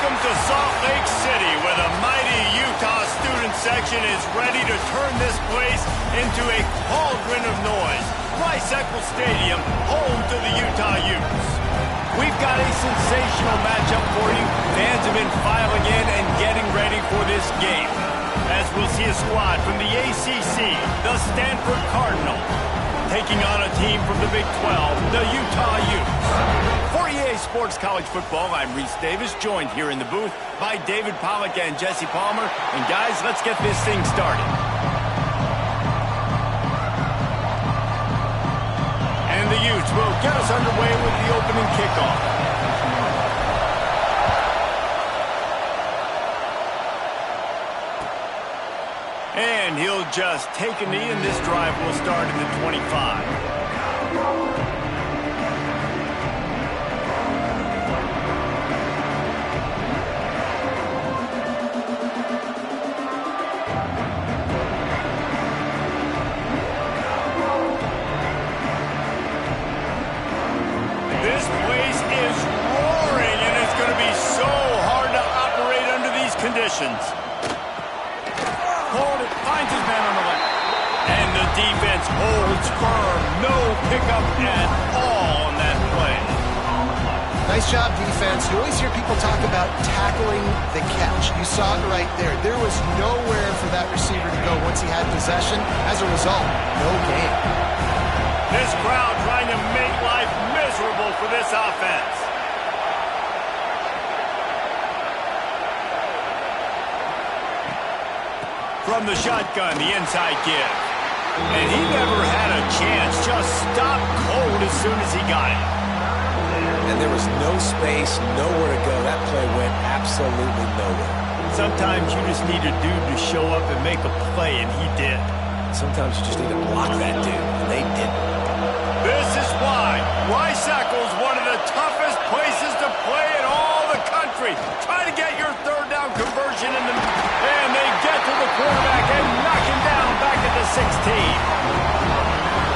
Welcome to Salt Lake City, where the mighty Utah student section is ready to turn this place into a cauldron of noise. Rice-Eccles Stadium, home to the Utah Utes. We've got a sensational matchup for you. Fans have been filing in and getting ready for this game, as we'll see a squad from the ACC, the Stanford Cardinal, taking on a team from the Big 12, the Utah Utes. For EA Sports College Football, I'm Reese Davis, joined here in the booth by David Pollack and Jesse Palmer. And guys, let's get this thing started. And the Utes will get us underway with the opening kickoff. And he'll just take a knee, and this drive will start in the 25. This place is roaring, and it's going to be so hard to operate under these conditions. Hold it, finds his man on the left. And the defense holds firm. No pickup at all on that play. Nice job, defense. You always hear people talk about tackling the catch. You saw it right there. There was nowhere for that receiver to go once he had possession. As a result, no gain. This crowd trying to make life miserable for this offense. From the shotgun, the inside give. And he never had a chance. Just stopped cold as soon as he got it. And there was no space, nowhere to go. That play went absolutely nowhere. Sometimes you just need a dude to show up and make a play, and he did. Sometimes you just need to block that dude, and they didn't. This is why Rice-Eccles, one of the toughest places to play in all the country. Try to get your third down conversion in the... And they get to the quarterback and knock him down back at the 16.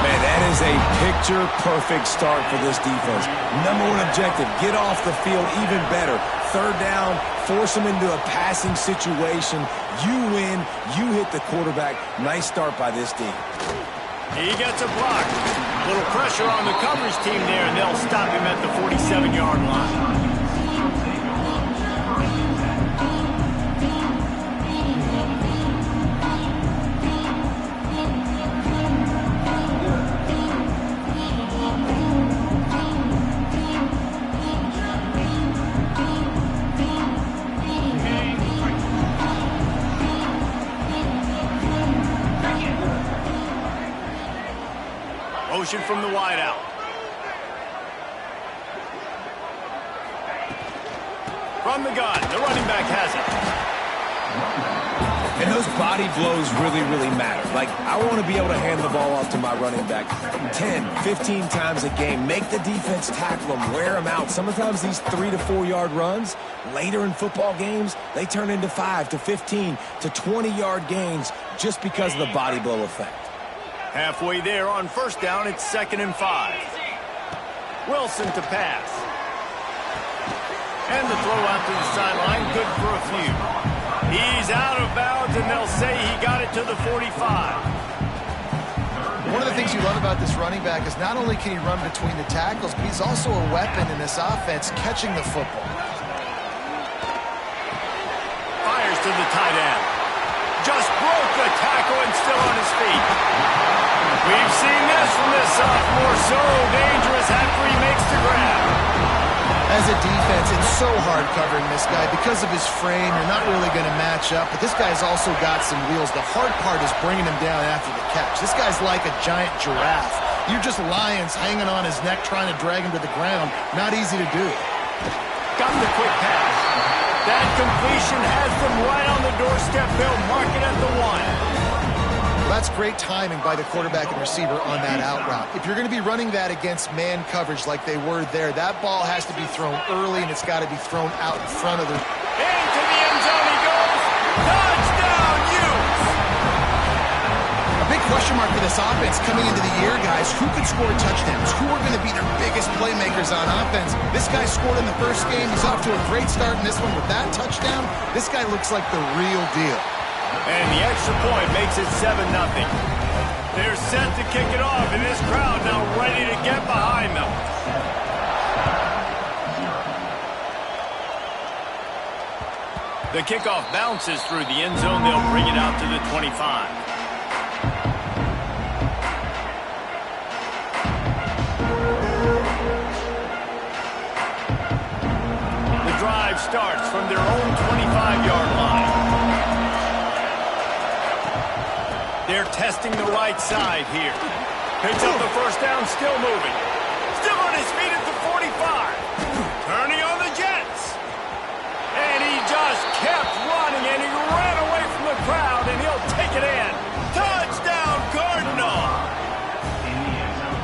Man, that is a picture-perfect start for this defense. Number one objective, get off the field even better. Third down, force them into a passing situation. You win, you hit the quarterback. Nice start by this team. He gets a block. Little pressure on the coverage team there, and they'll stop him at the 47-yard line. Motion from the wideout. From the gun, the running back has it. And those body blows really, really matter. Like, I want to be able to hand the ball off to my running back 10, 15 times a game. Make the defense tackle them, wear them out. Sometimes these 3 to 4 yard runs, later in football games, they turn into 5 to 15 to 20-yard gains just because of the body blow effect. Halfway there on first down, it's 2nd and 5. Wilson to pass. And the throw out to the sideline, good for a few. He's out of bounds, and they'll say he got it to the 45. One of the things you love about this running back is not only can he run between the tackles, but he's also a weapon in this offense catching the football. Fires to the tight end. Just broke the tackle and still on his feet. We've seen this from this sophomore, so dangerous after he makes the grab. As a defense, it's so hard covering this guy. Because of his frame, you're not really going to match up, but this guy's also got some wheels. The hard part is bringing him down after the catch. This guy's like a giant giraffe. You're just lions hanging on his neck trying to drag him to the ground. Not easy to do. Got the quick pass. That completion has them right on the doorstep. They'll mark it at the 1. That's great timing by the quarterback and receiver on that out route. If you're going to be running that against man coverage like they were there, that ball has to be thrown early, and it's got to be thrown out in front of the... Into the end zone he goes. Touchdown, Utes! A big question mark for this offense coming into the year, guys. Who could score touchdowns? Who are going to be their biggest playmakers on offense? This guy scored in the first game. He's off to a great start in this one with that touchdown. This guy looks like the real deal. And the extra point makes it 7-0. They're set to kick it off, and this crowd now ready to get behind them. The kickoff bounces through the end zone. They'll bring it out to the 25. The drive starts from their own 25-yard line. They're testing the right side here. Picks up the first down, still moving. Still on his feet at the 45. Turning on the Jets. And he just kept running, and he ran away from the crowd, and he'll take it in. Touchdown, Cardinal!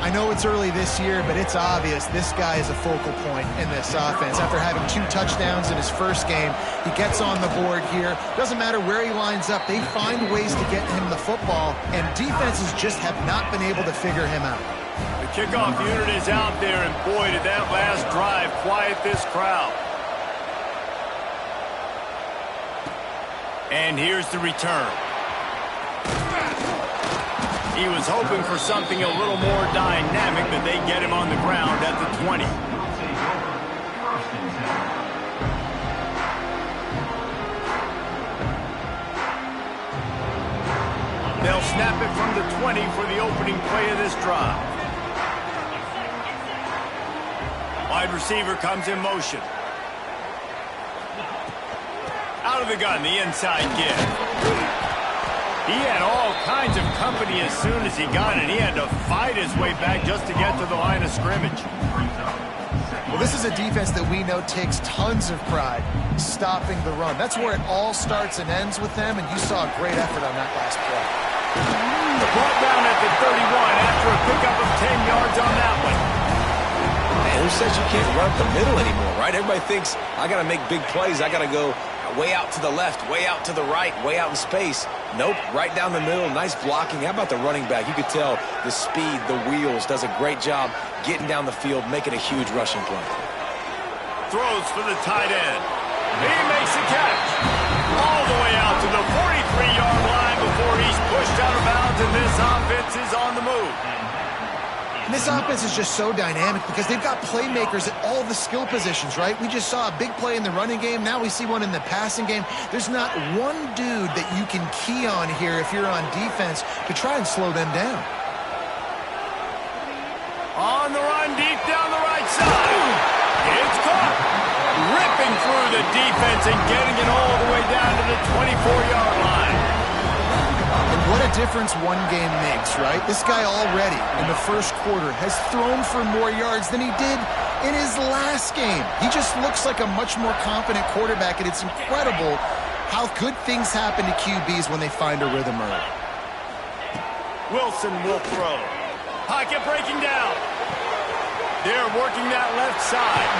I know it's early this year, but it's obvious this guy is a focal point in this offense. After having 2 touchdowns in his first game, he gets on the board here. Doesn't matter where he lines up, they find ways to get him the football, and defenses just have not been able to figure him out. The kickoff unit is out there, and boy, did that last drive quiet this crowd. And here's the return. He was hoping for something a little more dynamic, but they get him on the ground at the 20. They'll snap it from the 20 for the opening play of this drive. Wide receiver comes in motion. Out of the gun, the inside give. He had all kinds of company as soon as he got it. He had to fight his way back just to get to the line of scrimmage. Well, this is a defense that we know takes tons of pride stopping the run. That's where it all starts and ends with them, and you saw a great effort on that last play. Brought down at the 31 after a pickup of 10 yards on that one. Man, who says you can't run up the middle anymore, right? Everybody thinks, I got to make big plays. I got to go way out to the left, way out to the right, way out in space. Nope, right down the middle, nice blocking. How about the running back? You could tell the speed, the wheels, does a great job getting down the field, making a huge rushing play. Throws for the tight end. He makes the catch. All the way out to the 43-yard line before he's pushed out of bounds, and this offense is on the move. And this offense is just so dynamic because they've got playmakers at all the skill positions, right? We just saw a big play in the running game. Now we see one in the passing game. There's not one dude that you can key on here if you're on defense to try and slow them down. On the run, deep down the right side. It's caught. Ripping through the defense and getting it all the way down to the 24-yard line. And what a difference one game makes, right? This guy already in the first quarter has thrown for more yards than he did in his last game. He just looks like a much more confident quarterback, and it's incredible how good things happen to QBs when they find a rhythm early. Wilson will throw. Pocket breaking down. They're working that left side.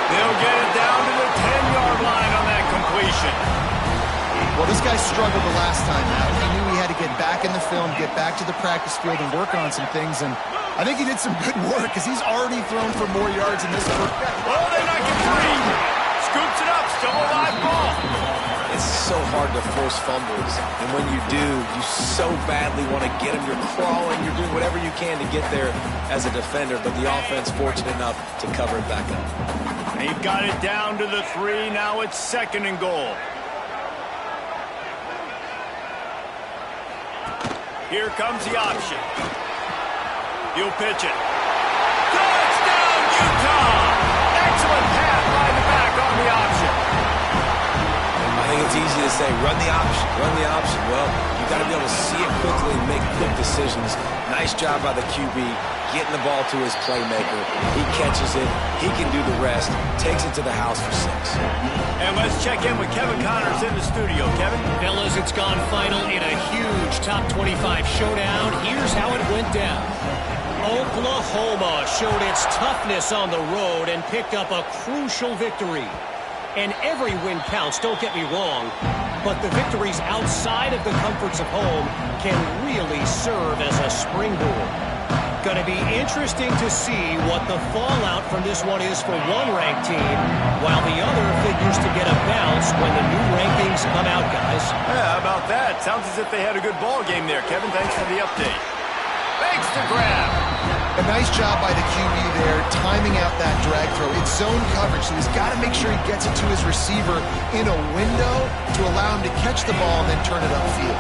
They'll get it down to the 10-yard line on that completion. Well, this guy struggled the last time out. He knew he had to get back in the film, get back to the practice field, and work on some things. And I think he did some good work because he's already thrown for more yards in this first. Oh, they knock it free. Scoops it up. Still a live ball. It's so hard to force fumbles. And when you do, you so badly want to get them. You're crawling. You're doing whatever you can to get there as a defender. But the offense fortunate enough to cover it back up. They've got it down to the 3. Now it's 2nd and goal. Here comes the option. He'll pitch it. Touchdown, Utah! Excellent pass by the back on the option. I think it's easy to say, run the option, run the option. Well, you got to be able to see it quickly and make quick decisions. Nice job by the QB, getting the ball to his playmaker. He catches it. He can do the rest. Takes it to the house for 6. And let's check in with Kevin Connors in the studio. Kevin? Fellas, it's gone final in a huge top 25 showdown. Here's how it went down. Oklahoma showed its toughness on the road and picked up a crucial victory. And every win counts, don't get me wrong. But the victories outside of the comforts of home can really serve as a springboard. Going to be interesting to see what the fallout from this one is for one ranked team, while the other figures to get a bounce when the new rankings come out, guys. Yeah, how about that? Sounds as if they had a good ball game there, Kevin. Thanks for the update. Thanks to grab. A nice job by the QB there, timing out that drag throw. It's zone coverage, so he's got to make sure he gets it to his receiver in a window to allow him to catch the ball and then turn it upfield.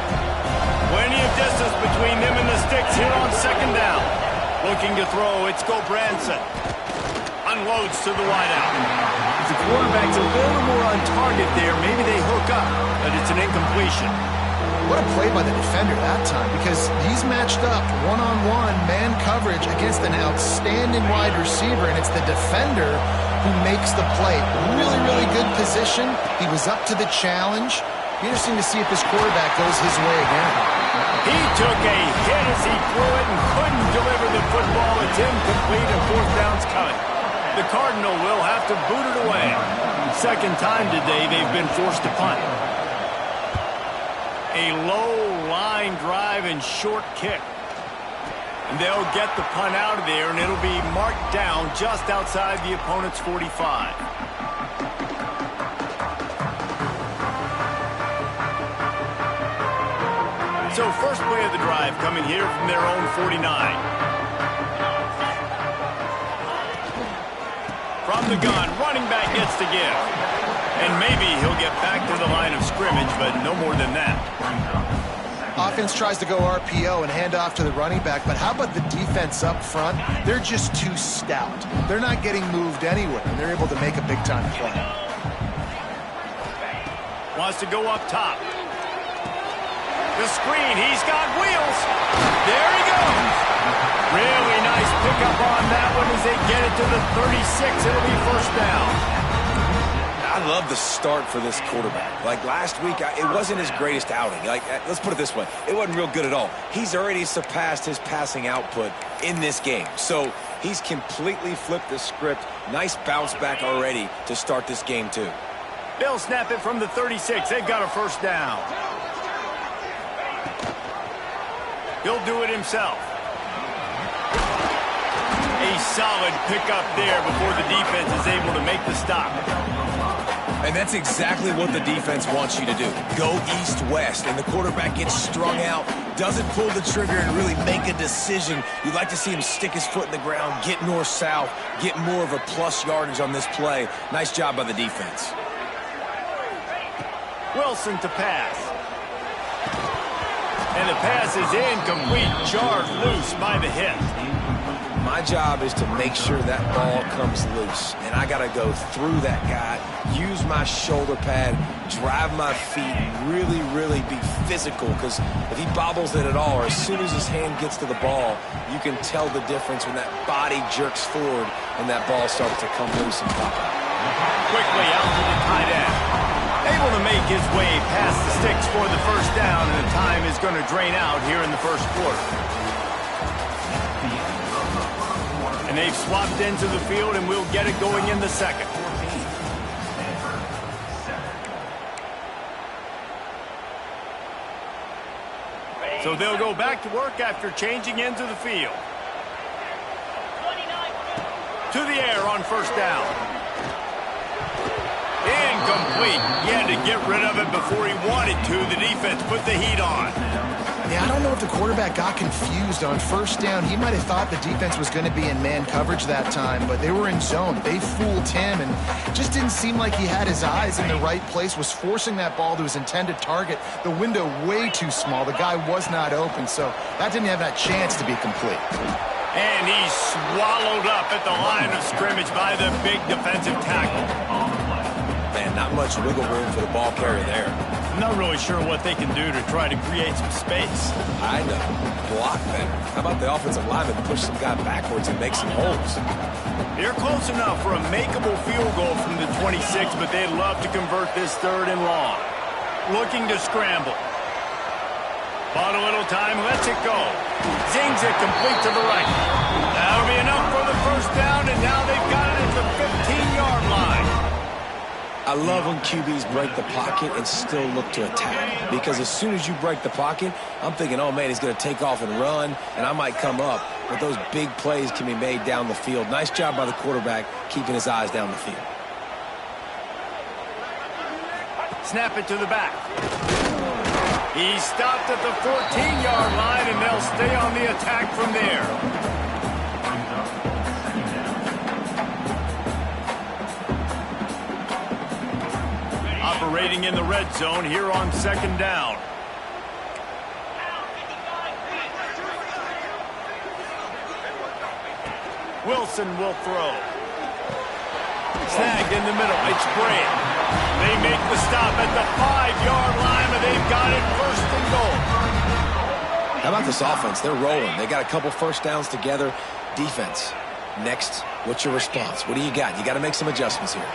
Plenty of distance between them and the sticks here on second down. Looking to throw, it's Branson. Unloads to the wideout. The quarterback's a little more on target there. Maybe they hook up, but it's an incompletion. What a play by the defender that time, because he's matched up one-on-one man coverage against an outstanding wide receiver, and it's the defender who makes the play. Really, really good position. He was up to the challenge. Be interesting to see if this quarterback goes his way again. He took a hit as he threw it and couldn't deliver the football. It's incomplete and fourth down's coming. The Cardinal will have to boot it away. Second time today they've been forced to punt. A low line drive and short kick. And they'll get the punt out of there, and it'll be marked down just outside the opponent's 45. So first play of the drive coming here from their own 49. From the gun, running back gets to give. And maybe he'll get back to the line of scrimmage, but no more than that. Offense tries to go RPO and hand off to the running back, but how about the defense up front? They're just too stout. They're not getting moved anywhere, and they're able to make a big-time play. Wants to go up top. The screen, he's got wheels. There he goes. Really nice pickup on that one as they get it to the 36. It'll be first down. I love the start for this quarterback. Like last week, it wasn't his greatest outing. Let's put it this way. It wasn't real good at all. He's already surpassed his passing output in this game. So he's completely flipped the script. Nice bounce back already to start this game, too. They'll snap it from the 36. They've got a first down. He'll do it himself. A solid pickup there before the defense is able to make the stop. And that's exactly what the defense wants you to do. Go east-west, and the quarterback gets strung out, doesn't pull the trigger and really make a decision. You'd like to see him stick his foot in the ground, get north-south, get more of a plus yardage on this play. Nice job by the defense. Wilson to pass. And the pass is incomplete, jarred loose by the hit. My job is to make sure that ball comes loose, and I got to go through that guy, use my shoulder pad, drive my feet, really, really be physical, because if he bobbles it at all, or as soon as his hand gets to the ball, you can tell the difference when that body jerks forward and that ball starts to come loose and pop out. Quickly out to the tight end. Able to make his way past the sticks for the first down, and the time is going to drain out here in the first quarter. And they've swapped into the field, and we'll get it going in the second. So they'll go back to work after changing into the field. To the air on first down. Incomplete. He had to get rid of it before he wanted to. The defense put the heat on. Yeah, I don't know if the quarterback got confused on first down. He might have thought the defense was going to be in man coverage that time, but they were in zone. They fooled him, and just didn't seem like he had his eyes in the right place, was forcing that ball to his intended target. The window way too small. The guy was not open, so that didn't have that chance to be complete. And he's swallowed up at the line of scrimmage by the big defensive tackle. Man, not much wiggle room for the ball carrier there. I'm not really sure what they can do to try to create some space. I know. Block better. How about the offensive lineman push some guy backwards and make some holes? They're close enough for a makeable field goal from the 26, but they'd love to convert this third and long. Looking to scramble. Bought a little time, lets it go. Zings it complete to the right. That'll be enough for the first down, and now they've got it at the 15-yard line. I love when QBs break the pocket and still look to attack. Because as soon as you break the pocket, I'm thinking, oh, man, he's going to take off and run, and I might come up. But those big plays can be made down the field. Nice job by the quarterback keeping his eyes down the field. Snap it to the back. He stopped at the 14-yard line, and they'll stay on the attack from there. Operating in the red zone here on 2nd down. Wilson will throw. Snagged in the middle. It's Graham. They make the stop at the 5-yard line, and they've got it 1st and goal. How about this offense? They're rolling. They got a couple first downs together. Defense. Next, what's your response? What do you got? You got to make some adjustments here.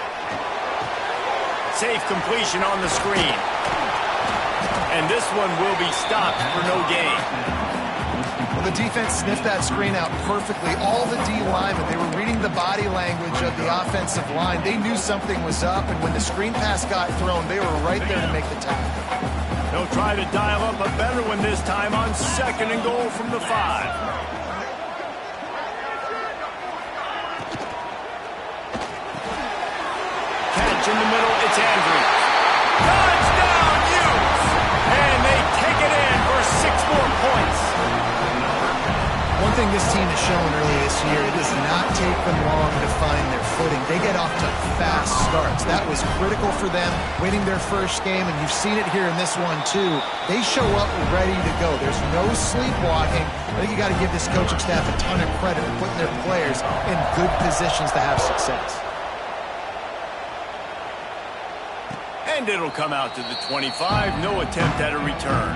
Safe completion on the screen. And this one will be stopped for no gain. Well, the defense sniffed that screen out perfectly. All the D linemen, they were reading the body language of the offensive line. They knew something was up, and when the screen pass got thrown, they were right there to make the tackle. They'll try to dial up a better one this time on 2nd and goal from the 5. In the middle, it's Andrews. Touchdown, Hughes! And they take it in for 6 more points. One thing this team has shown early this year, it does not take them long to find their footing. They get off to fast starts. That was critical for them, winning their first game, and you've seen it here in this one, too. They show up ready to go. There's no sleepwalking. I think you got to give this coaching staff a ton of credit for putting their players in good positions to have success. And it'll come out to the 25. No attempt at a return.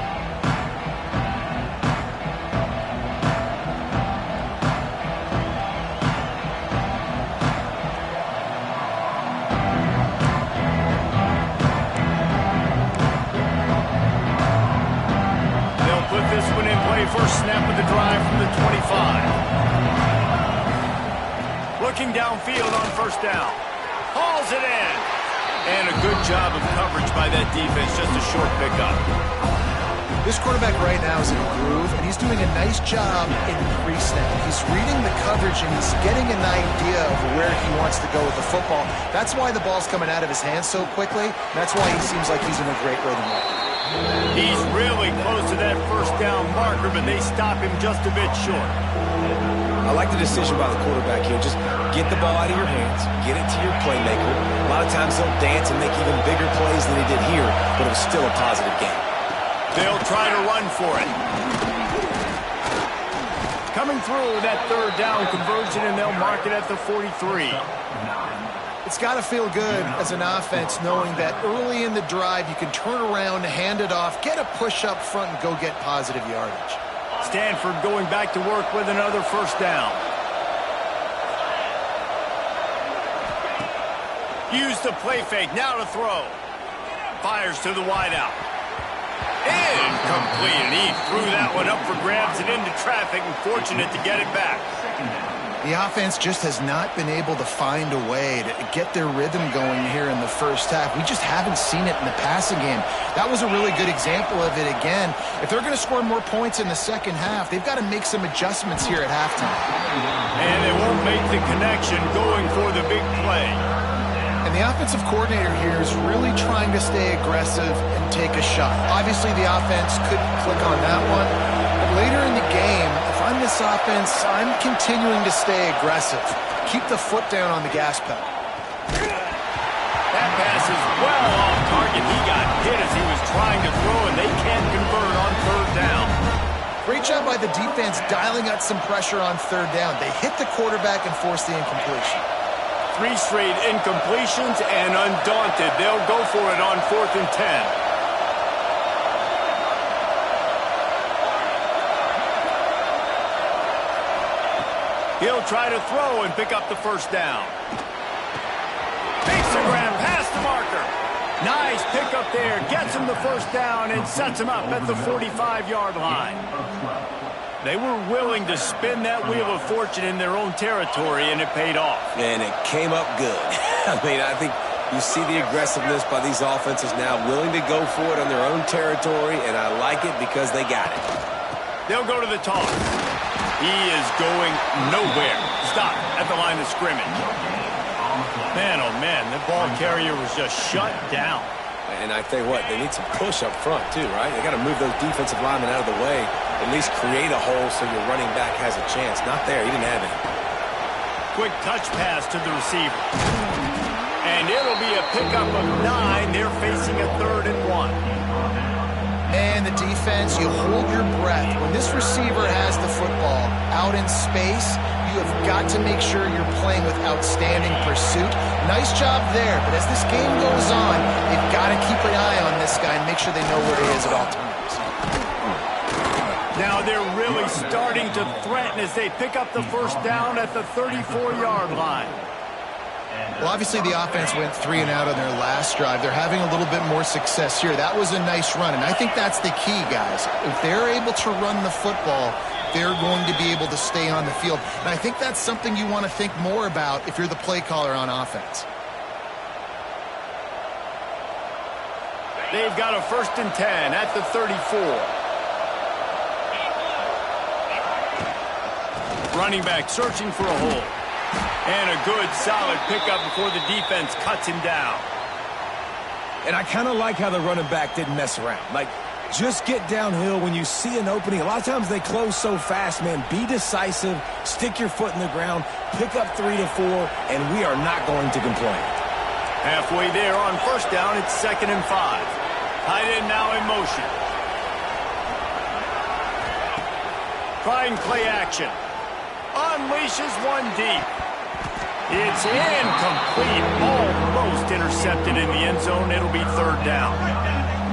They'll put this one in play. First snap of the drive from the 25. Looking downfield on 1st down. Hauls it in. And a good job of coverage by that defense, just a short pickup. This quarterback right now is in a groove, and he's doing a nice job in pre-snap. He's reading the coverage, and he's getting an idea of where he wants to go with the football. That's why the ball's coming out of his hands so quickly. That's why he seems like he's in a great rhythm right now. He's really close to that 1st down marker, but they stop him just a bit short. I like the decision by the quarterback here. Just get the ball out of your hands, get it to your playmaker. A lot of times they'll dance and make even bigger plays than they did here, but it was still a positive game. They'll try to run for it. Coming through that 3rd down conversion, and they'll mark it at the 43. It's got to feel good as an offense knowing that early in the drive you can turn around, hand it off, get a push up front, and go get positive yardage. Stanford going back to work with another 1st down. Use the play fake, now to throw. Fires to the wideout. Incomplete, and he threw that one up for grabs and into traffic, and fortunate to get it back. The offense just has not been able to find a way to get their rhythm going here in the 1st half. We just haven't seen it in the passing game. That was a really good example of it again. If they're going to score more points in the 2nd half, they've got to make some adjustments here at halftime. And they won't make the connection going for the big play. And the offensive coordinator here is really trying to stay aggressive and take a shot. Obviously, the offense couldn't click on that one. But later in the game, if I'm this offense, I'm continuing to stay aggressive. Keep the foot down on the gas pedal. That pass is well off target. He got hit as he was trying to throw, and they can't convert on 3rd down. Great job by the defense dialing up some pressure on 3rd down. They hit the quarterback and forced the incompletion. 3 straight incompletions, and undaunted, they'll go for it on 4th and 10. He'll try to throw and pick up the 1st down. Makes the grab past the marker. Nice pickup there. Gets him the 1st down and sets him up at the 45-yard line. They were willing to spin that wheel of fortune in their own territory, and it paid off. And it came up good. I mean, I think You see the aggressiveness by these offenses now, willing to go for it on their own territory, and I like it because they got it. They'll go to the toss. He is going nowhere. Stop at the line of scrimmage. Man, oh man, the ball carrier was just shut down. And I tell you what, they need some push up front too, right? They got to move those defensive linemen out of the way, at least create a hole so your running back has a chance. Not there. He didn't have it. Quick touch pass to the receiver. And it'll be a pickup of 9. They're facing a 3rd and 1. And the defense, you hold your breath. When this receiver has the football out in space, you have got to make sure you're playing with outstanding pursuit. Nice job there, but as this game goes on, they've got to keep an eye on this guy and make sure they know where he is at all times. Now they're really starting to threaten as they pick up the first down at the 34-yard line. Well, obviously the offense went 3 and out on their last drive. They're having a little bit more success here. That was a nice run, and I think that's the key, guys. If they're able to run the football, they're going to be able to stay on the field. And I think that's something you want to think more about if you're the play caller on offense. They've got a 1st and 10 at the 34. Running back searching for a hole. And a good, solid pickup before the defense cuts him down. And I kind of like how the running back didn't mess around. Like, just get downhill when you see an opening. A lot of times they close so fast, man. Be decisive, stick your foot in the ground, pick up 3 to 4, and we are not going to complain. Halfway there on 1st down, it's 2nd and 5. Tight end now in motion. Trying play action. Unleashes one deep. It's incomplete. Almost intercepted in the end zone. It'll be 3rd down.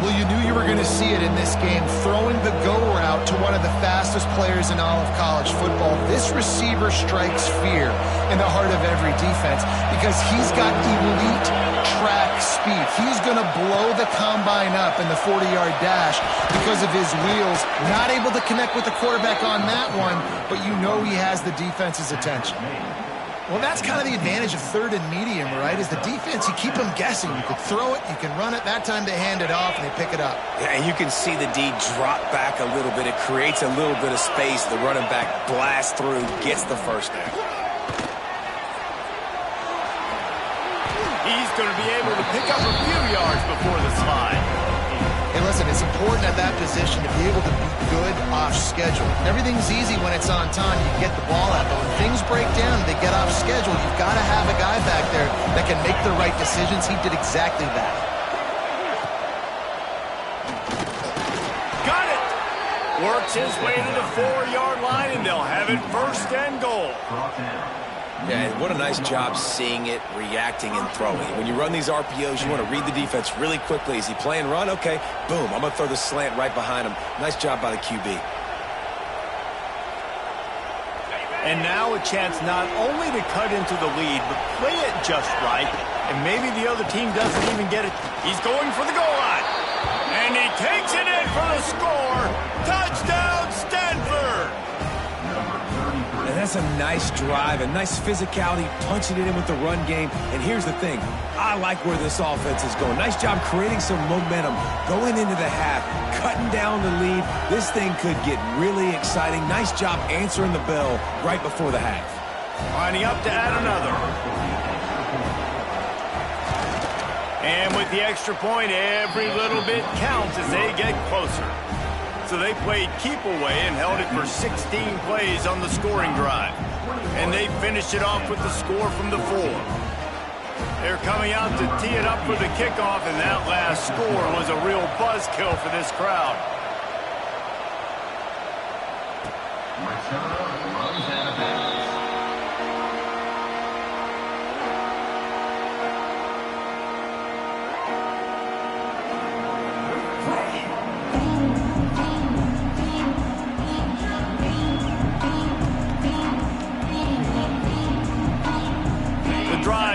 Well, you knew you were going to see it in this game, throwing the go route to one of the fastest players in all of college football. This receiver strikes fear in the heart of every defense because he's got elite track speed. He's going to blow the combine up in the 40-yard dash because of his wheels. Not able to connect with the quarterback on that one, but you know he has the defense's attention. Well, that's kind of the advantage of 3rd and medium, right? Is the defense, you keep them guessing. You can throw it, you can run it. That time they hand it off and they pick it up. Yeah, and you can see the D drop back a little bit. It creates a little bit of space. The running back blasts through, gets the 1st down. He's going to be able to pick up a few yards before the slide. Hey, listen, it's important at that position to be able to be good off schedule. Everything's easy when it's on time. You get the ball out. But when things break down, they get off schedule. You've got to have a guy back there that can make the right decisions. He did exactly that. Got it. Works his way to the 4-yard line, and they'll have it 1st and goal. Yeah, and what a nice job seeing it, reacting, and throwing. When you run these RPOs, you want to read the defense really quickly. Is he playing run? Okay, boom, I'm going to throw the slant right behind him. Nice job by the QB. And now a chance not only to cut into the lead, but play it just right. And maybe the other team doesn't even get it. He's going for the goal line. And he takes it in for the score. Touchdown, Stanford! And that's a nice drive, a nice physicality, punching it in with the run game. And here's the thing. I like where this offense is going. Nice job creating some momentum, going into the half, cutting down the lead. This thing could get really exciting. Nice job answering the bell right before the half. Lining up to add another. And with the extra point, every little bit counts as they get closer. So they played keep away and held it for 16 plays on the scoring drive. And they finished it off with the score from the 4. They're coming out to tee it up for the kickoff, and that last score was a real buzzkill for this crowd.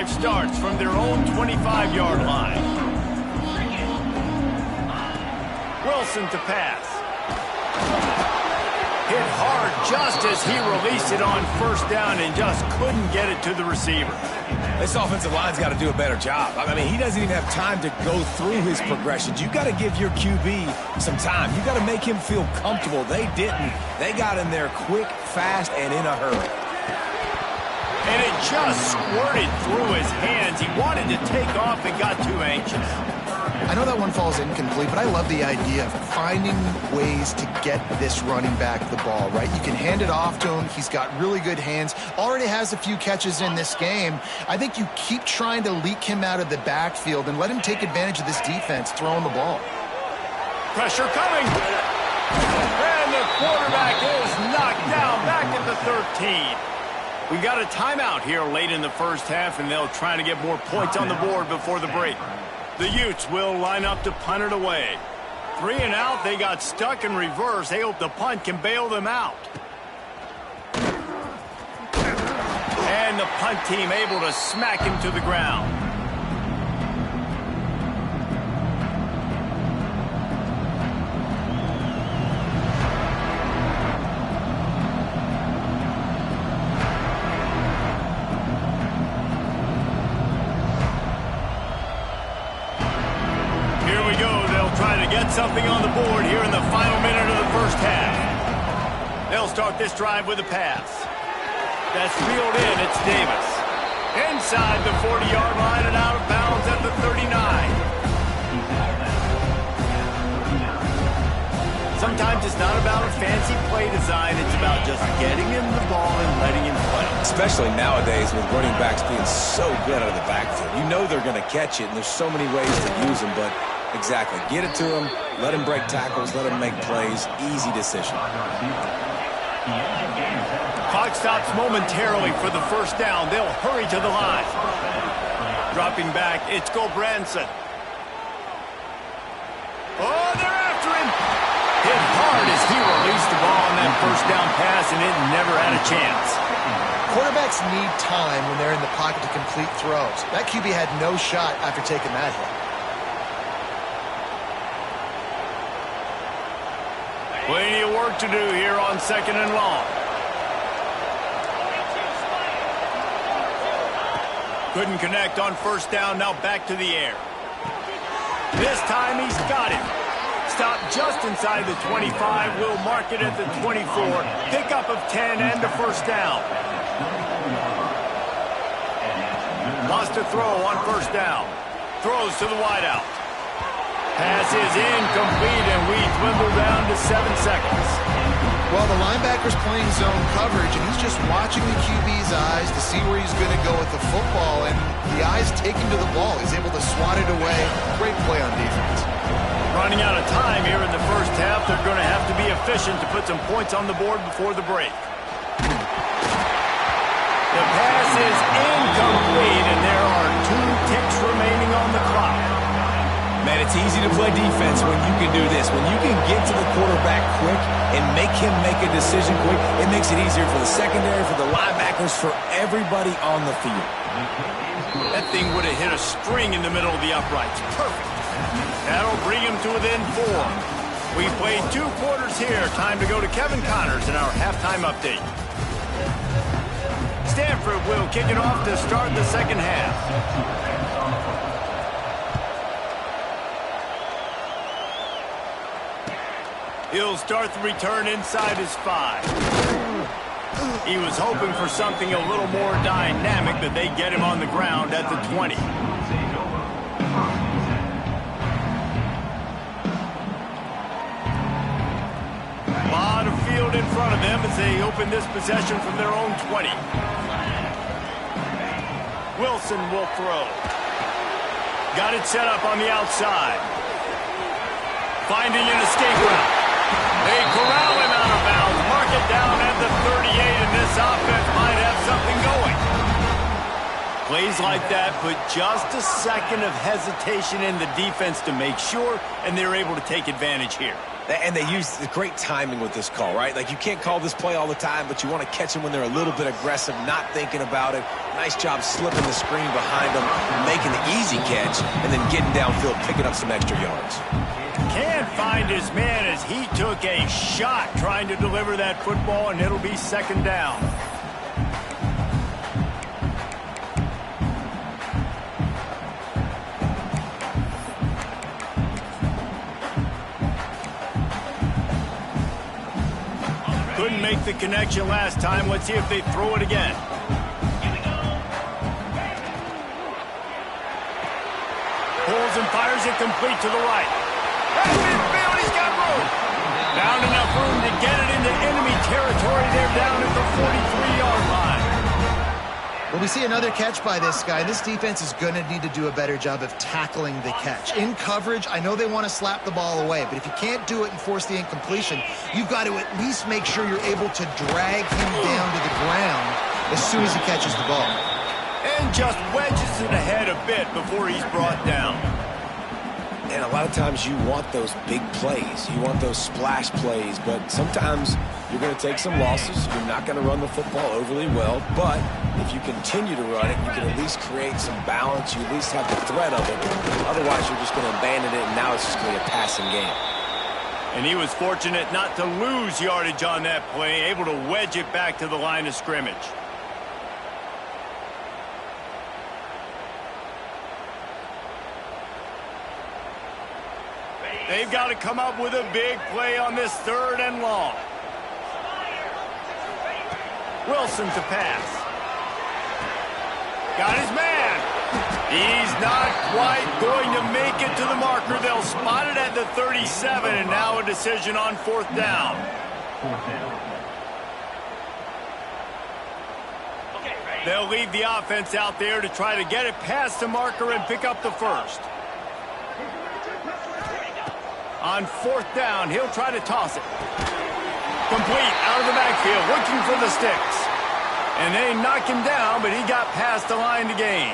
Starts from their own 25-yard line. Wilson to pass. Hit hard just as he released it on 1st down and just couldn't get it to the receiver. This offensive line's got to do a better job. I mean, he doesn't even have time to go through his progressions. You got to give your QB some time. You got to make him feel comfortable. They didn't. They got in there quick, fast, and in a hurry. And it just squirted through his hands. He wanted to take off and got too anxious. I know that one falls incomplete, but I love the idea of finding ways to get this running back the ball, right? You can hand it off to him. He's got really good hands. Already has a few catches in this game. I think you keep trying to leak him out of the backfield and let him take advantage of this defense throwing the ball. Pressure coming. And the quarterback is knocked down back at the 13. We got a timeout here late in the first half, and they'll try to get more points on the board before the break. The Utes will line up to punt it away. 3 and out, they got stuck in reverse. They hope the punt can bail them out. And the punt team able to smack him to the ground. Something on the board here in the final minute of the first half. They'll start this drive with a pass. That's reeled in. It's Davis. Inside the 40-yard line and out of bounds at the 39. Sometimes it's not about a fancy play design. It's about just getting him the ball and letting him play. Especially nowadays with running backs being so good out of the backfield. You know they're going to catch it, and there's so many ways to use them, but exactly. Get it to him. Let him break tackles. Let him make plays. Easy decision. Clock stops momentarily for the first down. They'll hurry to the line. Dropping back, it's Gulbranson. Oh, they're after him. Hit hard as he released the ball on that first down pass, and it never had a chance. Quarterbacks need time when they're in the pocket to complete throws. That QB had no shot after taking that hit. Plenty of work to do here on 2nd and long. Couldn't connect on first down. Now back to the air. This time he's got it. Stopped just inside the 25. Will mark it at the 24. Pickup of 10 and a first down. Lost a throw on first down. Throws to the wideout. Pass is incomplete, and we dwindle down to 7 seconds. Well, the linebacker's playing zone coverage, and he's just watching the QB's eyes to see where he's going to go with the football, and the eyes take him to the ball. He's able to swat it away. Great play on defense. Running out of time here in the first half. They're going to have to be efficient to put some points on the board before the break. The pass is incomplete, and there are 2 ticks remaining on the clock. Man, it's easy to play defense when you can do this. When you can get to the quarterback quick and make him make a decision quick, it makes it easier for the secondary, for the linebackers, for everybody on the field. That thing would have hit a string in the middle of the uprights. Perfect. That'll bring him to within 4. We played 2 quarters here. Time to go to Kevin Connors in our halftime update. Stanford will kick it off to start the second half. He'll start the return inside his 5. He was hoping for something a little more dynamic, but they get him on the ground at the 20. A lot of field in front of them as they open this possession from their own 20. Wilson will throw. Got it set up on the outside. Finding an escape route. They corral him out of bounds, mark it down at the 38, and this offense might have something going. Plays like that put just a second of hesitation in the defense to make sure, and they're able to take advantage here. And they use the great timing with this call, right? Like, you can't call this play all the time, but you want to catch them when they're a little bit aggressive, not thinking about it. Nice job slipping the screen behind them, making the easy catch, and then getting downfield, picking up some extra yards. Can't find his man as he took a shot trying to deliver that football, and it'll be second down. Couldn't make the connection last time. Let's see if they throw it again. Pulls and fires it complete to the right. At midfield, he's got room. Found enough room to get it into enemy territory. They're down at the 43-yard line. Well, we see another catch by this guy. This defense is going to need to do a better job of tackling the catch. In coverage, I know they want to slap the ball away, but if you can't do it and force the incompletion, you've got to at least make sure you're able to drag him down to the ground as soon as he catches the ball. And just wedges it ahead a bit before he's brought down. And a lot of times you want those big plays. You want those splash plays, but sometimes you're going to take some losses. You're not going to run the football overly well, but if you continue to run it, you can at least create some balance. You at least have the threat of it. Otherwise, you're just going to abandon it, and now it's just going to be a passing game. And he was fortunate not to lose yardage on that play, able to wedge it back to the line of scrimmage. They've got to come up with a big play on this 3rd and long. Wilson to pass. Got his man. He's not quite going to make it to the marker. They'll spot it at the 37, and now a decision on 4th down. They'll leave the offense out there to try to get it past the marker and pick up the 1st. On 4th down, he'll try to toss it. Complete out of the backfield, looking for the sticks. And they knock him down, but he got past the line to gain.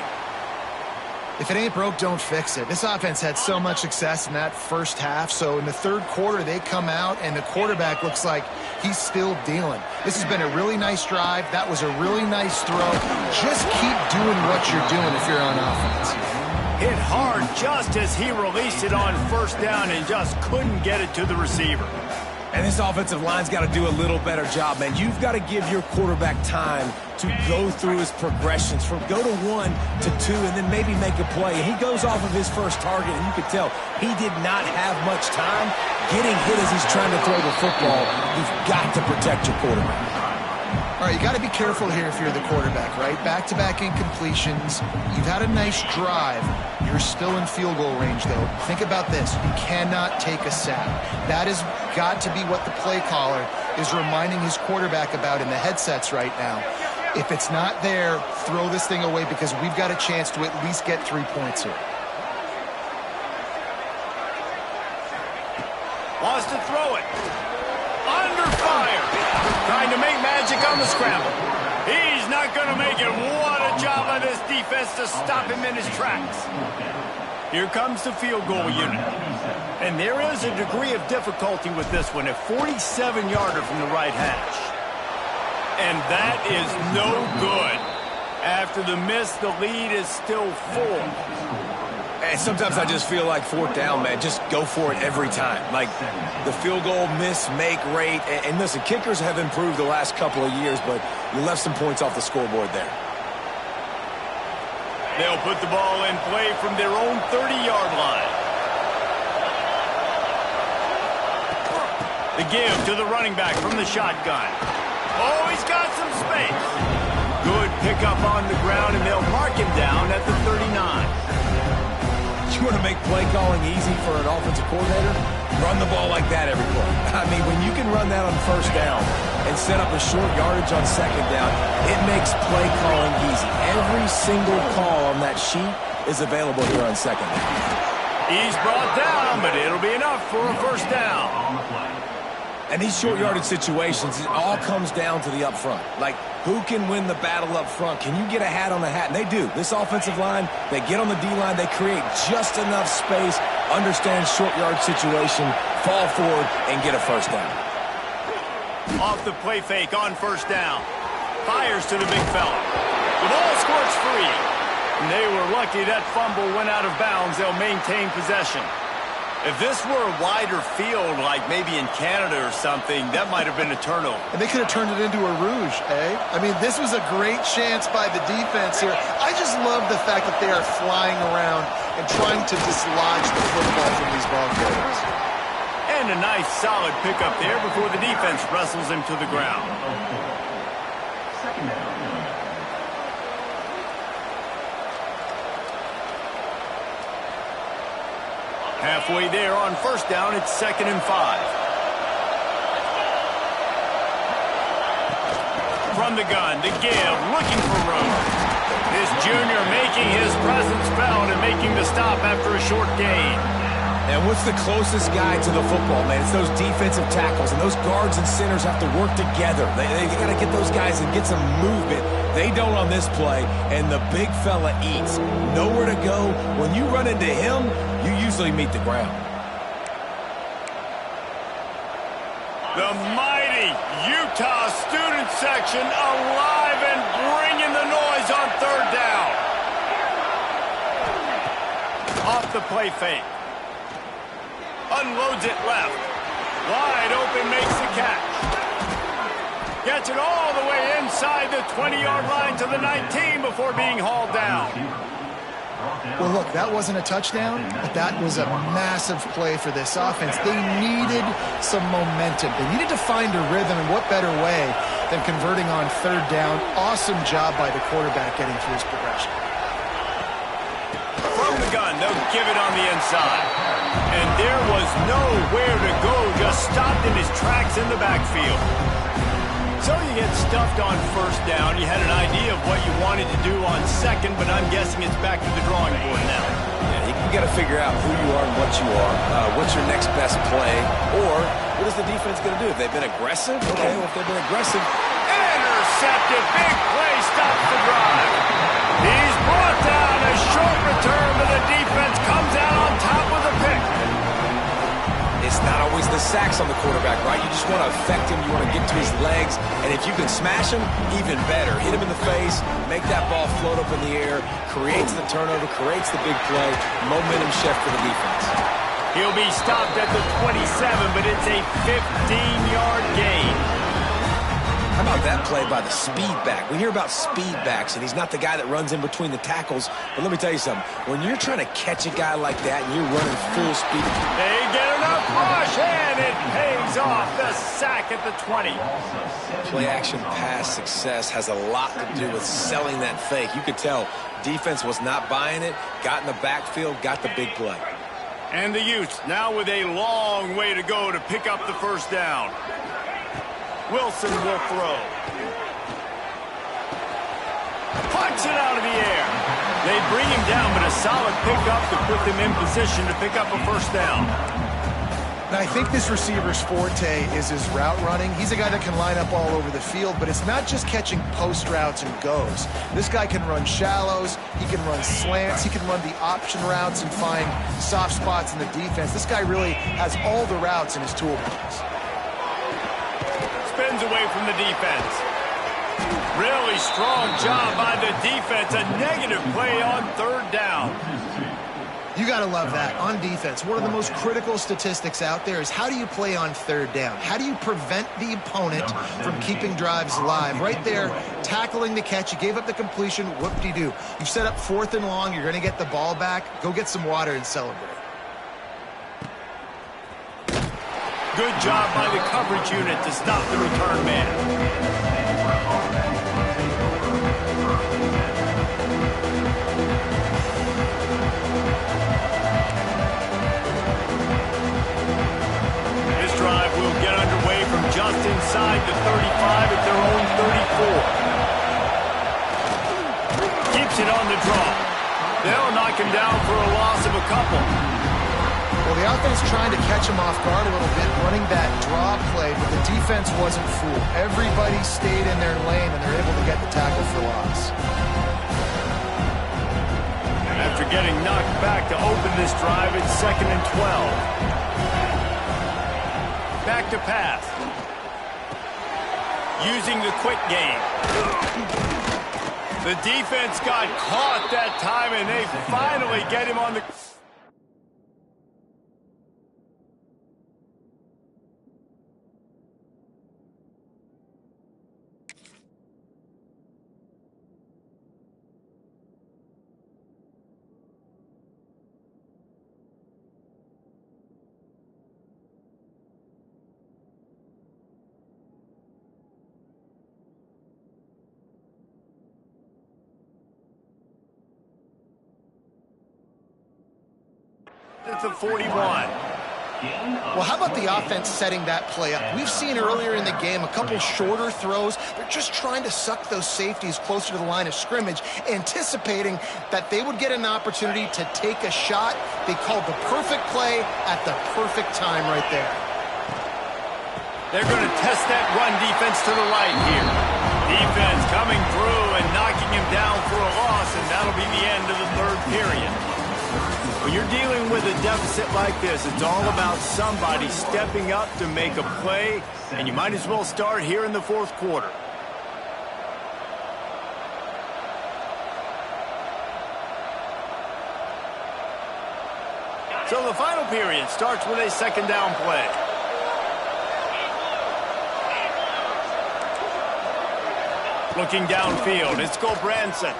If it ain't broke, don't fix it. This offense had so much success in that first half, so in the 3rd quarter, they come out, and the quarterback looks like he's still dealing. This has been a really nice drive. That was a really nice throw. Just keep doing what you're doing if you're on offense. Hit hard just as he released it on 1st down and just couldn't get it to the receiver. And this offensive line's got to do a little better job, man. You've got to give your quarterback time to go through his progressions from go to 1 to 2 and then maybe make a play. And he goes off of his first target, and you could tell he did not have much time getting hit as he's trying to throw the football. You've got to protect your quarterback. All right, you got to be careful here if you're the quarterback, right? Back-to-back incompletions. You've had a nice drive. You're still in field goal range, though. Think about this. You cannot take a sack. That has got to be what the play caller is reminding his quarterback about in the headsets right now. If it's not there, throw this thing away because we've got a chance to at least get 3 points here. Wants to throw it. Under fire. Trying to make magic on the scramble. He's not going to make it. What a job by this defense to stop him in his tracks. Here comes the field goal unit. And there is a degree of difficulty with this one. A 47-yarder from the right hash. And that is no good. After the miss, the lead is still 4. And sometimes I just feel like 4th down, man, just go for it every time. Like the field goal miss-make rate. And listen, kickers have improved the last couple of years, but you left some points off the scoreboard there. They'll put the ball in play from their own 30-yard line. The give to the running back from the shotgun. Oh, he's got some space. Good pickup on the ground, and they'll mark him down at the 39. You want to make play calling easy for an offensive coordinator? Run the ball like that every play. I mean, when you can run that on 1st down and set up a short yardage on 2nd down, it makes play calling easy. Every single call on that sheet is available here on 2nd down. He's brought down, but it'll be enough for a 1st down. And these short yardage situations, it all comes down to the up front. Like, who can win the battle up front? Can you get a hat on the hat? And they do. This offensive line, they get on the D-line, they create just enough space, understand short yard situation, fall forward, and get a 1st down. Off the play fake on 1st down. Fires to the big fella. The ball squirts free. And they were lucky that fumble went out of bounds. They'll maintain possession. If this were a wider field, like maybe in Canada or something, that might have been a turnover. And they could have turned it into a rouge, eh? I mean, this was a great chance by the defense here. I just love the fact that they are flying around and trying to dislodge the football from these ball carriers. And a nice solid pickup there before the defense wrestles him to the ground. Second down. Halfway there on first down, it's 2nd and 5. From the gun, the give, looking for room. This junior making his presence felt and making the stop after a short gain. And what's the closest guy to the football, man? It's those defensive tackles, and those guards and centers have to work together. They got to get those guys and get some movement. They don't on this play, and the big fella eats. Nowhere to go. When you run into him, you usually meet the ground. The mighty Utah student section alive and bringing the noise on 3rd down. Off the play fake. Unloads it left. Wide open, makes the catch. Gets it all the way inside the 20-yard line to the 19 before being hauled down. Well, look, that wasn't a touchdown, but that was a massive play for this offense. They needed some momentum. They needed to find a rhythm, and what better way than converting on 3rd down. Awesome job by the quarterback getting through his progression. From the gun, they'll give it on the inside. And there was nowhere to go, just stopped in his tracks in the backfield. So you get stuffed on 1st down. You had an idea of what you wanted to do on 2nd, but I'm guessing it's back to the drawing board now. Yeah, you got to figure out who you are and what you are. What's your next best play? Or what is the defense going to do? If they've been aggressive, okay, well, if they've been aggressive. Intercepted, big play, stops the drive. He's brought down, a short return, but the defense comes out on top with a pick. It's not always the sacks on the quarterback, right? You just want to affect him. You want to get to his legs. And if you can smash him, even better. Hit him in the face, make that ball float up in the air, creates the turnover, creates the big play, momentum shift for the defense. He'll be stopped at the 27, but it's a 15-yard gain. How about that play by the speed back? We hear about speed backs, and he's not the guy that runs in between the tackles. But let me tell you something. When you're trying to catch a guy like that and you're running full speed. They get enough rush, and it pays off. The sack at the 20. Play-action pass success has a lot to do with selling that fake. You could tell defense was not buying it, got in the backfield, got the big play. And the Utes now with a long way to go to pick up the 1st down. Wilson will throw. Punch it out of the air. They bring him down, but a solid pickup to put them in position to pick up a 1st down. And I think this receiver's forte is his route running. He's a guy that can line up all over the field, but it's not just catching post routes and goes. This guy can run shallows, he can run slants, he can run the option routes and find soft spots in the defense. This guy really has all the routes in his toolbox. Spins away from the defense. Really strong job by the defense. A negative play on 3rd down. You got to love that. On defense, one of the most critical statistics out there is how do you play on 3rd down? How do you prevent the opponent from keeping drives alive? Right there, tackling the catch. You gave up the completion. Whoop-de-doo. You've set up 4th and long. You're going to get the ball back. Go get some water and celebrate. Good job by the coverage unit to stop the return man. This drive will get underway from just inside the 35 at their own 34. Keeps it on the draw. They'll knock him down for a loss of a couple. Well, the offense trying to catch him off guard a little bit, running that draw play, but the defense wasn't fooled. Everybody stayed in their lane, and they're able to get the tackle for loss. After getting knocked back to open this drive, it's 2nd and 12. Back to pass. Using the quick game. The defense got caught that time, and they finally get him on the... At the 41. Well, how about the offense setting that play up? We've seen earlier in the game a couple shorter throws. They're just trying to suck those safeties closer to the line of scrimmage, anticipating that they would get an opportunity to take a shot. They called the perfect play at the perfect time right there. They're going to test that run defense to the right here. Defense coming through and knocking him down for a loss, and that'll be the end of the third period. When you're dealing with a deficit like this, it's all about somebody stepping up to make a play, and you might as well start here in the fourth quarter. So the final period starts with a second down play. Looking downfield, it's Gulbranson.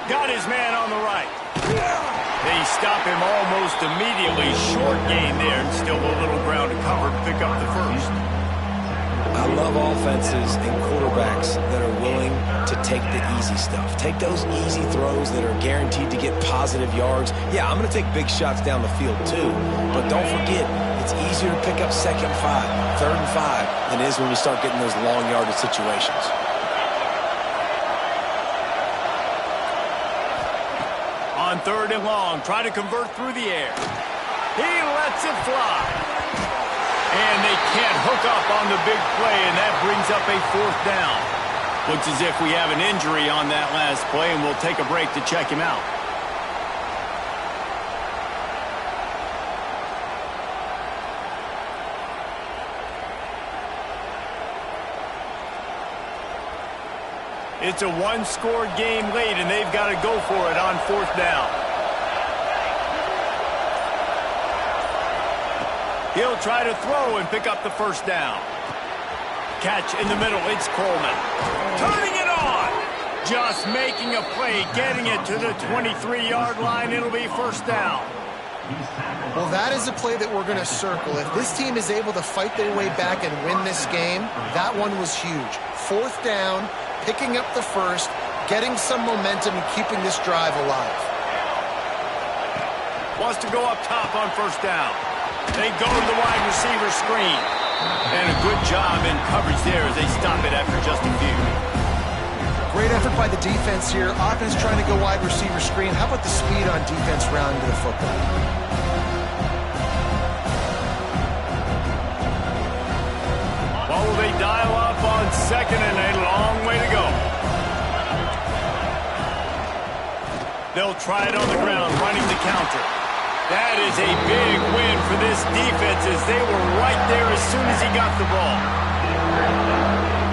Got his man on the right. They stop him almost immediately. Short gain there, and still a little ground to cover to pick up the first. I love offenses and quarterbacks that are willing to take the easy stuff. Take those easy throws that are guaranteed to get positive yards. Yeah, I'm going to take big shots down the field too. But don't forget, it's easier to pick up second and 5, third and 5 than it is when we start getting those long yardage situations. On third and long, try to convert through the air. He lets it fly. And they can't hook up on the big play, and that brings up a fourth down. Looks as if we have an injury on that last play, and we'll take a break to check him out. It's a one-score game late, and they've got to go for it on fourth down. He'll try to throw and pick up the first down. Catch in the middle, it's Coleman. Turning it on! Just making a play, getting it to the 23-yard line. It'll be first down. Well, that is a play that we're going to circle. If this team is able to fight their way back and win this game, that one was huge. Fourth down, picking up the first, getting some momentum and keeping this drive alive. Wants to go up top on first down. They go to the wide receiver screen. And a good job in coverage there as they stop it after just a few. Great effort by the defense here. Offense trying to go wide receiver screen. How about the speed on defense rounding to the football? Well, they dial up on second and a long way to go. They'll try it on the ground, running the counter. That is a big win for this defense as they were right there as soon as he got the ball.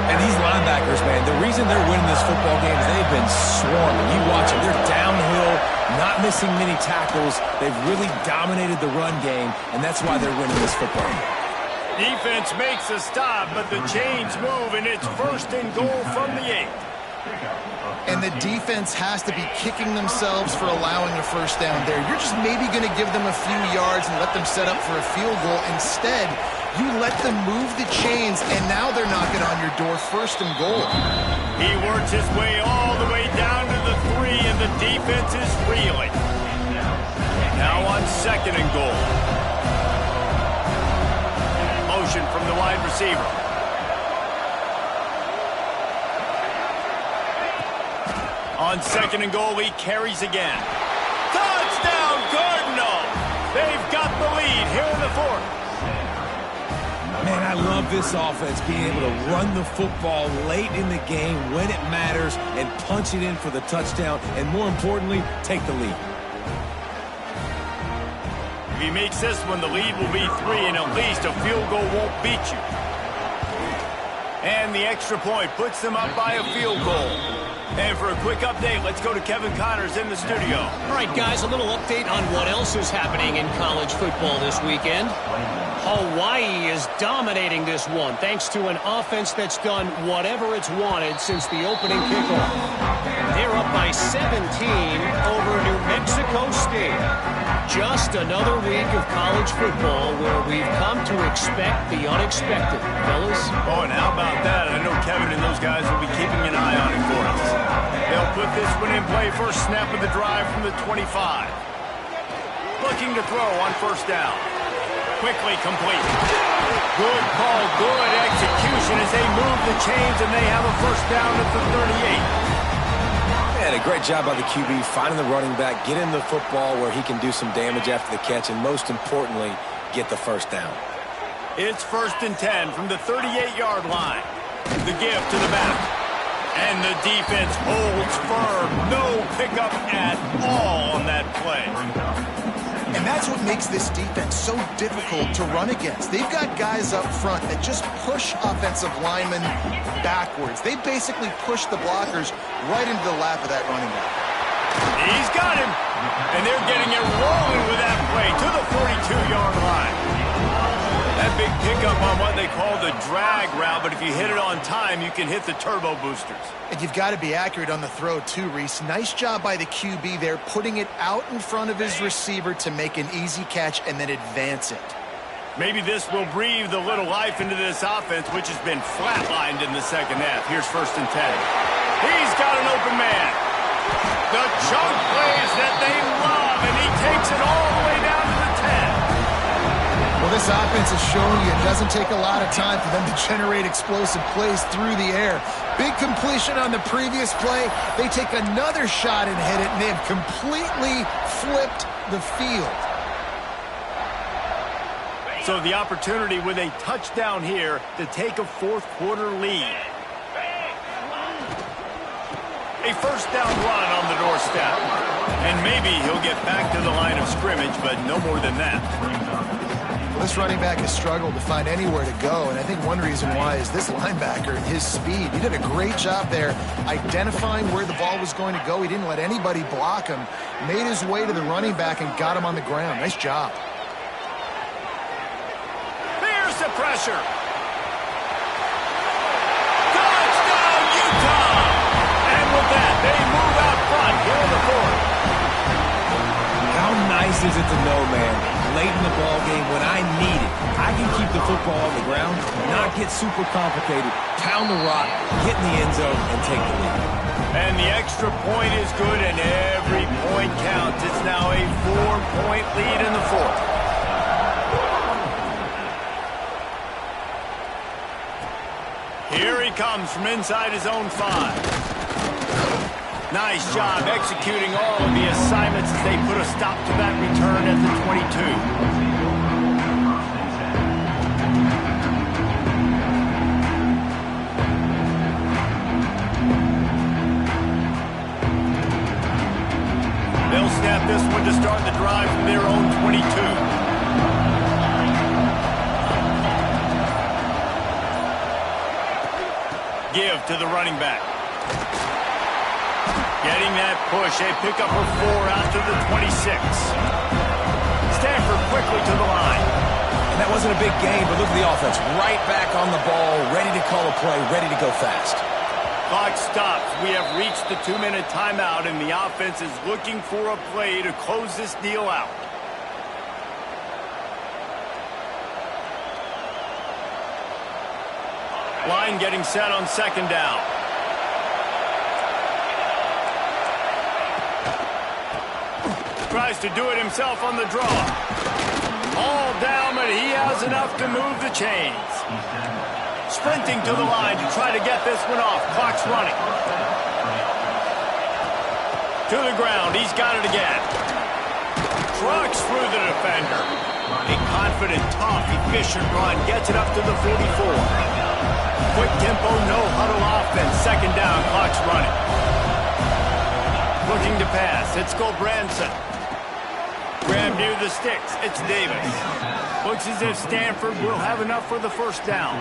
And these linebackers, man, the reason they're winning this football game is they've been swarming. You watch them. They're downhill, not missing many tackles. They've really dominated the run game, and that's why they're winning this football game. Defense makes a stop, but the chains move, and it's first and goal from the 8. And the defense has to be kicking themselves for allowing a first down there. You're just maybe going to give them a few yards and let them set up for a field goal. Instead, you let them move the chains, and now they're knocking on your door, first and goal. He works his way all the way down to the 3, and the defense is reeling. Now on second and goal. Motion from the wide receiver. On second and goal, he carries again. Touchdown, Cardinal! They've got the lead here in the fourth. Man, I love this offense being able to run the football late in the game when it matters and punch it in for the touchdown, and more importantly, take the lead. If he makes this one, the lead will be 3, and at least a field goal won't beat you. And the extra point puts them up by a field goal. And for a quick update, let's go to Kevin Connors in the studio. All right, guys, a little update on what else is happening in college football this weekend. Hawaii is dominating this one thanks to an offense that's done whatever it's wanted since the opening kickoff. They're up by 17 over New Mexico State. Just another week of college football where we've come to expect the unexpected, fellas. Oh, and how about that? I know Kevin and those guys will be keeping an eye on it for us. They'll put this one in play, first snap of the drive from the 25. looking to throw on first down. Quickly complete. Good call, good execution as they move the chains, and they have a first down at the 38. And a great job by the QB finding the running back, getting the football where he can do some damage after the catch, and most importantly, get the first down. It's 1st and 10 from the 38-yard line. The give to the back. And the defense holds firm. No pickup at all on that play. And that's what makes this defense so difficult to run against. They've got guys up front that just push offensive linemen backwards. They basically push the blockers right into the lap of that running back. He's got him. And they're getting it rolling with that play to the 42-yard line. That big pickup on what they call the drag route, but if you hit it on time, you can hit the turbo boosters. And you've got to be accurate on the throw too, Reese. Nice job by the QB there, putting it out in front of his receiver to make an easy catch and then advance it. Maybe this will breathe a little life into this offense, which has been flatlined in the second half. Here's 1st and 10. He's got an open man. The chunk plays that they love, and he takes it all the way down to the 10. Well, this offense has shown you it doesn't take a lot of time for them to generate explosive plays through the air. Big completion on the previous play. They take another shot and hit it, and they have completely flipped the field. So the opportunity with a touchdown here to take a fourth-quarter lead. A first down run on the doorstep. And maybe he'll get back to the line of scrimmage, but no more than that. This running back has struggled to find anywhere to go, and I think one reason why is this linebacker and his speed. He did a great job there identifying where the ball was going to go. He didn't let anybody block him, made his way to the running back and got him on the ground. Nice job. There's the pressure. Touchdown, Utah! And with that, they move out front here in the fourth. How nice is it to know, man, late in the ball game when I need it, I can keep the football on the ground, not get super complicated, pound the rock, get in the end zone, and take the lead. And the extra point is good, and every point counts. It's now a 4-point lead in the fourth. Here he comes from inside his own 5. Nice job executing all of the assignments as they put a stop to that return at the 22. They'll snap this one to start the drive from their own 22. Give to the running back. Getting that push, a pickup of 4 out to the 26. Stanford quickly to the line. And that wasn't a big gain, but look at the offense. Right back on the ball, ready to call a play, ready to go fast. Clock stops. We have reached the 2-minute timeout, and the offense is looking for a play to close this deal out. Line getting set on 2nd down. Tries to do it himself on the draw. All down, but he has enough to move the chains. Sprinting to the line to try to get this one off. Clock's running. To the ground. He's got it again. Trucks through the defender. A confident, tough, efficient run. Gets it up to the 44. Quick tempo, no huddle offense. 2nd down. Clock's running. Looking to pass. It's Gulbranson. Grab near the sticks. It's Davis. Looks as if Stanford will have enough for the first down.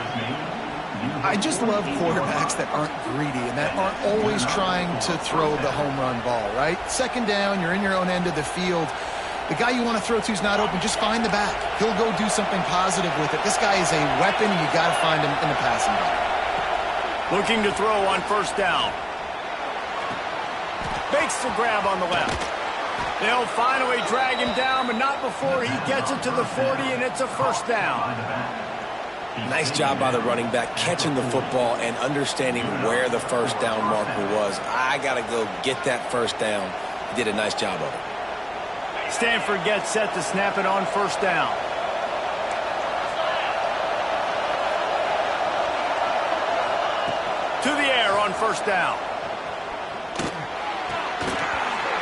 I just love quarterbacks that aren't greedy and that aren't always trying to throw the home run ball, right? 2nd down, you're in your own end of the field. The guy you want to throw to is not open. Just find the back. He'll go do something positive with it. This guy is a weapon, and you got to find him in the passing game. Looking to throw on 1st down. Makes the grab on the left. They'll finally drag him down, but not before he gets it to the 40, and it's a 1st down. Nice job by the running back, catching the football and understanding where the first down marker was. I got to go get that first down. He did a nice job of it. Stanford gets set to snap it on first down. To the air on first down.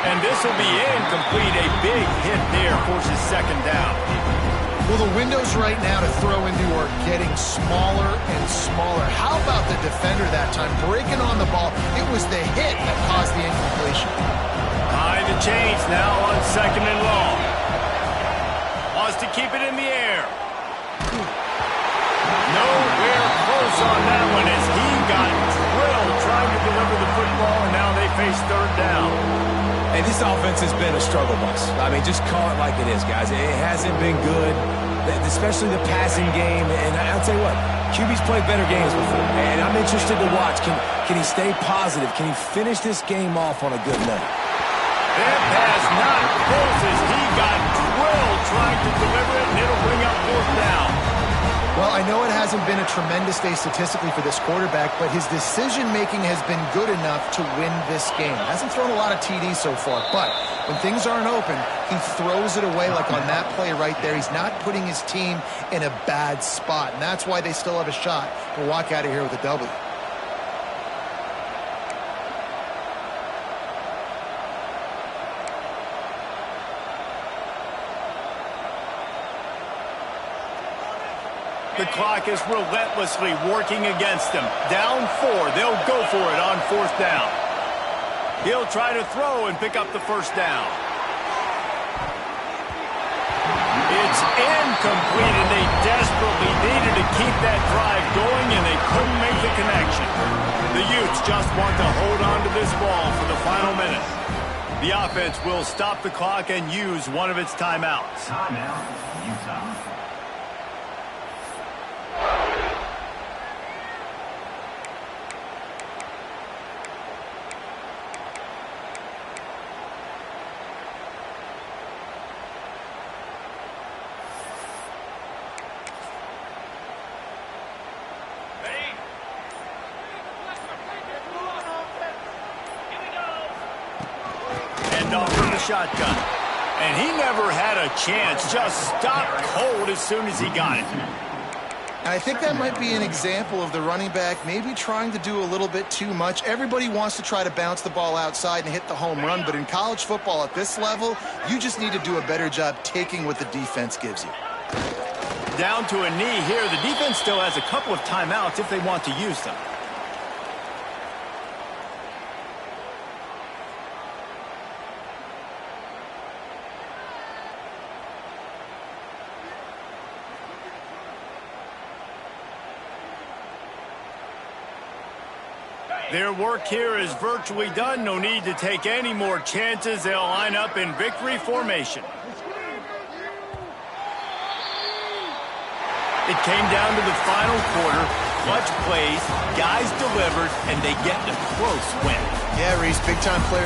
And this will be incomplete. A big hit there forces second down. Well, the windows right now to throw into are getting smaller and smaller. How about the defender that time breaking on the ball? It was the hit that caused the incompletion. Behind the chains now on second and long. Wants to keep it in the air. Nowhere close on that one as he got drilled trying to deliver the football, and now they face third down. Hey, this offense has been a struggle bus. I mean, just call it like it is, guys. It hasn't been good, especially the passing game. And I'll tell you what, QB's played better games before. And I'm interested to watch. Can he stay positive? Can he finish this game off on a good note? That pass not close as he got drilled trying to deliver it, and it'll bring up fourth down. Well, I know it hasn't been a tremendous day statistically for this quarterback, but his decision-making has been good enough to win this game. Hasn't thrown a lot of TDs so far, but when things aren't open, he throws it away like on that play right there. He's not putting his team in a bad spot, and that's why they still have a shot to walk out of here with a W. The clock is relentlessly working against them. Down 4. They'll go for it on fourth down. He'll try to throw and pick up the first down. It's incomplete, and they desperately needed to keep that drive going, and they couldn't make the connection. The Utes just want to hold on to this ball for the final minute. The offense will stop the clock and use one of its timeouts. Timeout, Utah. Off from the shotgun. And he never had a chance. Just stopped cold as soon as he got it. I think that might be an example of the running back maybe trying to do a little bit too much. Everybody wants to try to bounce the ball outside and hit the home run, but in college football at this level, you just need to do a better job taking what the defense gives you. Down to a knee here. The defense still has a couple of timeouts if they want to use them. Their work here is virtually done. No need to take any more chances. They'll line up in victory formation. It came down to the final quarter. Clutch plays, guys delivered, and they get a close win. Yeah, Reese, big-time player.